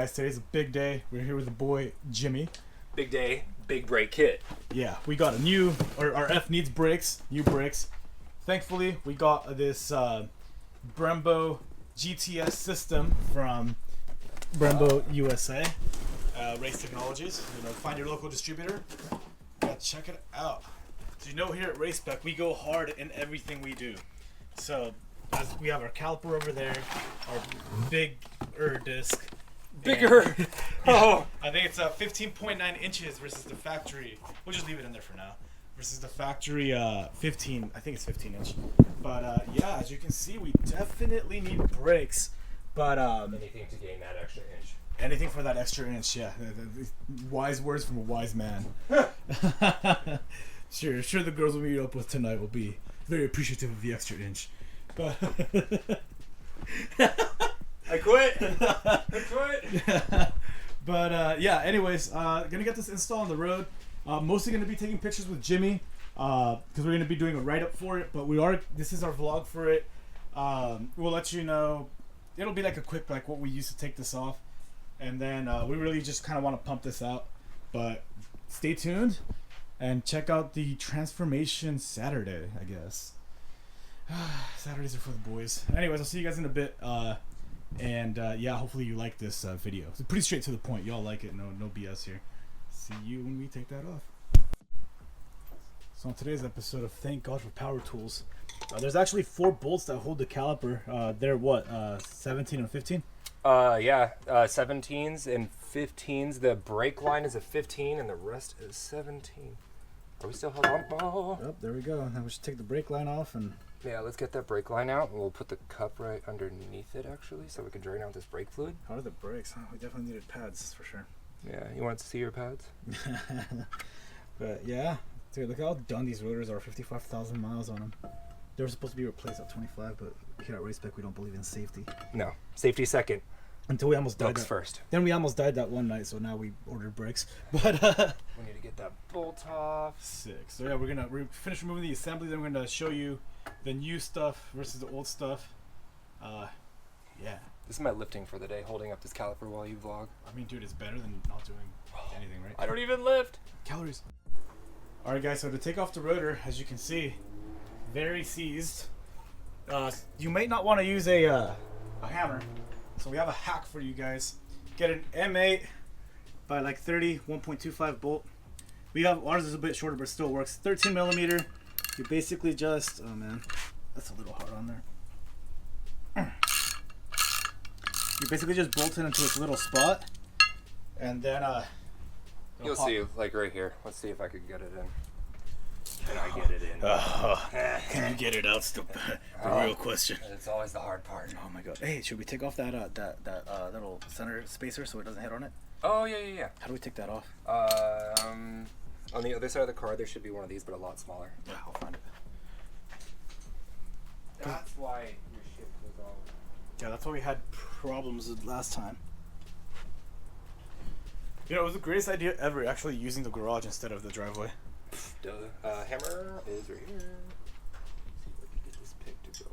guys, today's a big day. We're here with the boy Jimmy. Big day, big brake kit. Yeah, we got a new, our F needs brakes, new brakes. Thankfully, we got this Brembo GTS system from Brembo USA, Race Technologies. You know, find your local distributor. Yeah, check it out. So you know, here at RaceBek, we go hard in everything we do. So as we have our caliper over there, our bigger disc. Bigger. Oh, I think it's 15.9 inches versus the factory. We'll just leave it in there for now. Versus the factory 15. I think it's 15 inch. But yeah, as you can see, we definitely need brakes. But Anything to gain that extra inch. anything for that extra inch, yeah. Wise words from a wise man. Sure the girls we'll meet up with tonight will be very appreciative of the extra inch. But I quit. I quit. But yeah, anyways, gonna get this install on the road. Mostly gonna be taking pictures with Jimmy, because we're gonna be doing a write-up for it. But this is our vlog for it. We'll let you know. It'll be like a quick, like what we used to take this off, and then we really just kind of want to pump this out. But stay tuned and check out the transformation Saturday, I guess. Saturdays are for the boys. Anyways, I'll see you guys in a bit. Yeah, hopefully you like this video. It's pretty straight to the point. Y'all like it. No BS here. See you when we take that off. So on today's episode of Thank God for Power Tools, there's actually 4 bolts that hold the caliper. They're what, 17 and 15? Yeah, 17s and 15s. The brake line is a 15 and the rest is 17. Are we still held on? Oh. Yep, there we go. Now we should take the brake line off and... Yeah, let's get that brake line out, and we'll put the cup right underneath it, actually, so we can drain out this brake fluid. How are the brakes? Huh? We definitely needed pads, for sure. Yeah, you want to see your pads? But yeah, dude, look how done these rotors are. 55,000 miles on them. They were supposed to be replaced at 25, but here at RaceBek, we don't believe in safety. No, safety second. Until we almost died. Looks first. Then we almost died that one night, so now we ordered brakes. But we need to get that bolt off. Sick. So yeah, we're finish removing the assembly. Then we're gonna show you the new stuff versus the old stuff. Yeah. This is my lifting for the day, holding up this caliper while you vlog. I mean, dude, it's better than not doing anything, right? I don't even lift. Calories. All right, guys. So to take off the rotor, as you can see, very seized. You might not want to use a hammer. So we have a hack for you guys. Get an M8 by like 30, 1.25 bolt. We have ours is a bit shorter, but it still works. 13 millimeter. You basically just, oh man, that's a little hard on there. You basically just bolt it into its little spot, and then you'll see, like right here. Let's see if I could get it in. Can I get it in? Can you get it out? The real question. It's always the hard part. Oh my god. Hey, should we take off that little center spacer so it doesn't hit on it? Oh yeah. How do we take that off? On the other side of the car, there should be one of these, but a lot smaller. Yeah, I'll find it. That's why your shit was all... Yeah, that's why we had problems last time. You know, it was the greatest idea ever, actually using the garage instead of the driveway. Duh. Hammer is right here. Let's see if I can get this pick to go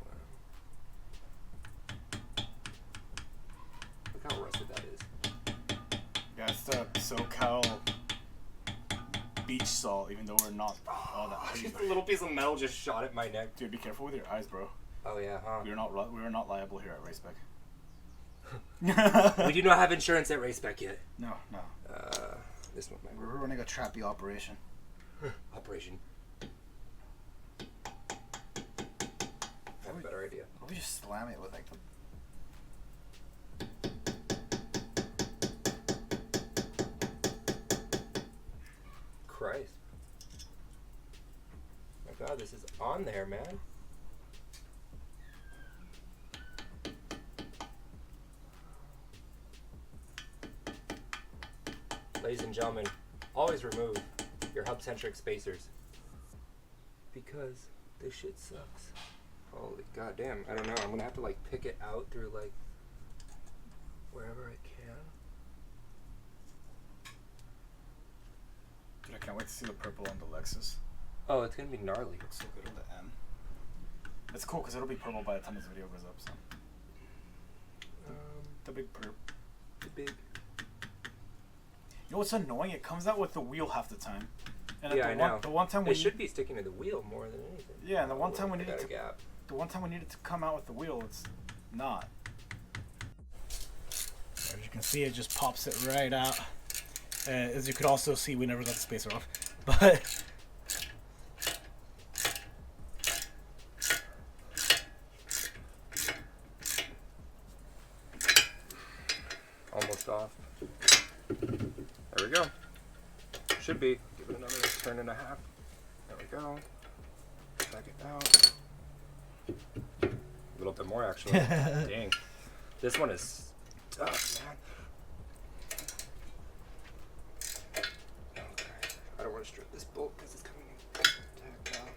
in. Look how rusted that is. Yeah, it's the SoCal beach salt, even though we're not all that pretty. Just a little piece of metal just shot at my neck. Dude, be careful with your eyes, bro. Oh yeah, huh? We are not liable here at RaceBek. We do not have insurance at RaceBek yet. No. This one. We're running a trappy operation. Operation. I have a better idea. We just slam it with like the... Christ. My God, this is on there, man. Ladies and gentlemen, always remove your hub-centric spacers because this shit sucks. Holy goddamn! I don't know. I'm gonna have to like pick it out through like wherever I can. Dude, I can't wait to see the purple on the Lexus. Oh, it's gonna be gnarly. Looks so good on the end. It's cool because it'll be purple by the time this video goes up. So the big perp. The big You know what's annoying? It comes out with the wheel half the time. And Yeah, I know. The one time we It should be sticking to the wheel more than anything. Yeah, and the one time we I needed got a to gap. the one time we needed to come out with the wheel, it's not. As you can see, it just pops it right out. As you could also see, we never got the spacer off, but. Almost off. There we go. Should be. Give it another turn and a half. There we go. Back it out. A little bit more actually. Dang. This one is tough, man. Okay. I don't want to strip this bolt because it's coming tacked out.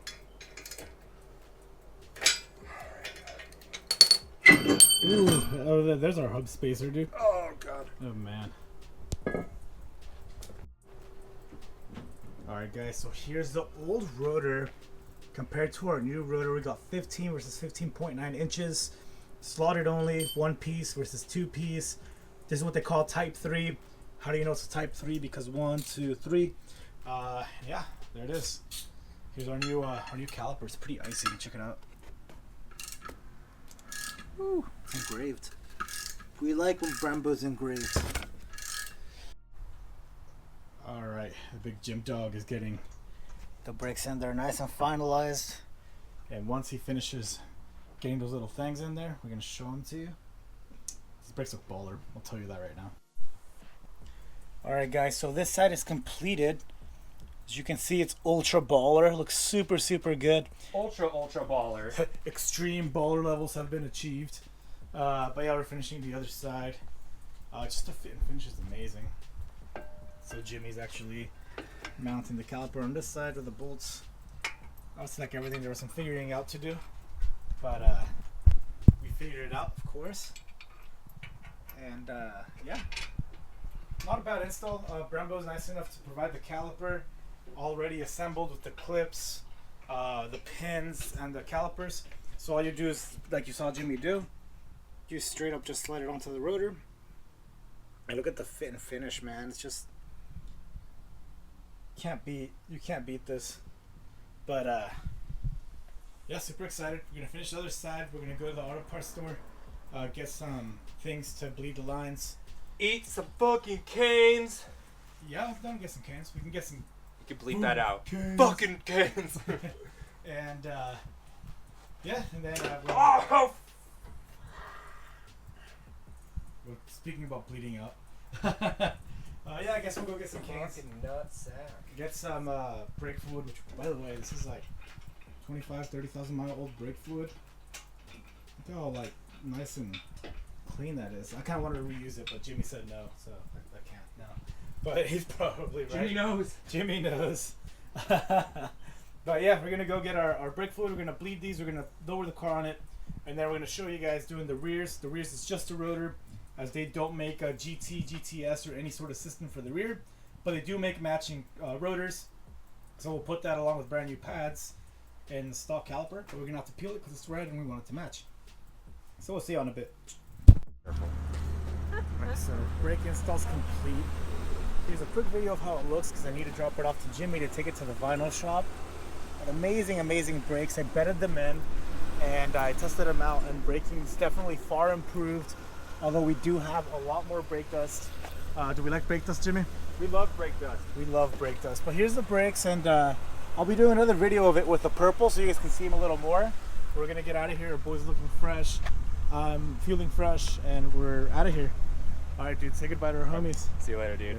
Ooh, oh, there's our hub spacer, dude. Oh god. Oh man. Alright guys, so here's the old rotor compared to our new rotor. We got 15 versus 15.9 inches. Slotted only, one piece versus two piece. This is what they call type 3. How do you know it's a type 3? Because 1, 2, 3. Yeah, there it is. Here's our new caliper. It's pretty icy. Check it out. Ooh, engraved. We like when Brembo's engraved. Alright, the big gym dog is getting the brakes in there nice and finalized. And once he finishes getting those little things in there, we're going to show them to you. These brakes look baller. I'll tell you that right now. Alright guys, so this side is completed. As you can see, it's ultra baller. It looks super, super good. Ultra baller. Extreme baller levels have been achieved. But yeah, we're finishing the other side. Just the fit and finish is amazing. So Jimmy's actually mounting the caliper on this side with the bolts. It's like everything, there was some figuring out to do. But we figured it out, of course. And yeah, not a bad install. Brembo's nice enough to provide the caliper already assembled with the clips, the pins, and the calipers. So all you do is, like you saw Jimmy do, you straight up just slide it onto the rotor. And look at the fit and finish, man. It's just you can't beat this. But yeah, super excited. We're gonna finish the other side. We're gonna go to the auto parts store, get some things to bleed the lines. Eat some fucking canes. Yeah, I'm done. Get some cans. We can get some. You can bleep that out. Canes. Fucking canes. And yeah, and then Oh! well, speaking about bleeding out. Yeah, I guess we'll go get some cans. Fucking nutsack. Get some brake fluid, which, by the way, this is like 30,000 mile old brake fluid. Look how like nice and clean that is. I kind of wanted to reuse it, but Jimmy said no, so I can't now. But he's probably right. Jimmy knows. Jimmy knows. But yeah, we're gonna go get our brake fluid. We're gonna bleed these. We're gonna lower the car on it, and then we're gonna show you guys doing the rears. The rears is just a rotor, as they don't make a GT, GTS, or any sort of system for the rear, but they do make matching rotors. So we'll put that along with brand new pads and stock caliper. But we're gonna have to peel it because it's red and we want it to match. So we'll see you in a bit. Alright, so brake install's complete. Here's a quick video of how it looks because I need to drop it off to Jimmy to take it to the vinyl shop. But amazing brakes. I bedded them in and I tested them out, and braking is definitely far improved. Although we do have a lot more brake dust. Do we like brake dust, Jimmy? We love brake dust. We love brake dust. But here's the brakes, and I'll be doing another video of it with the purple so you guys can see them a little more. We're gonna get out of here. Our boy's looking fresh. I'm feeling fresh, and we're out of here. All right, dude. Say goodbye to our homies. See you later, dude.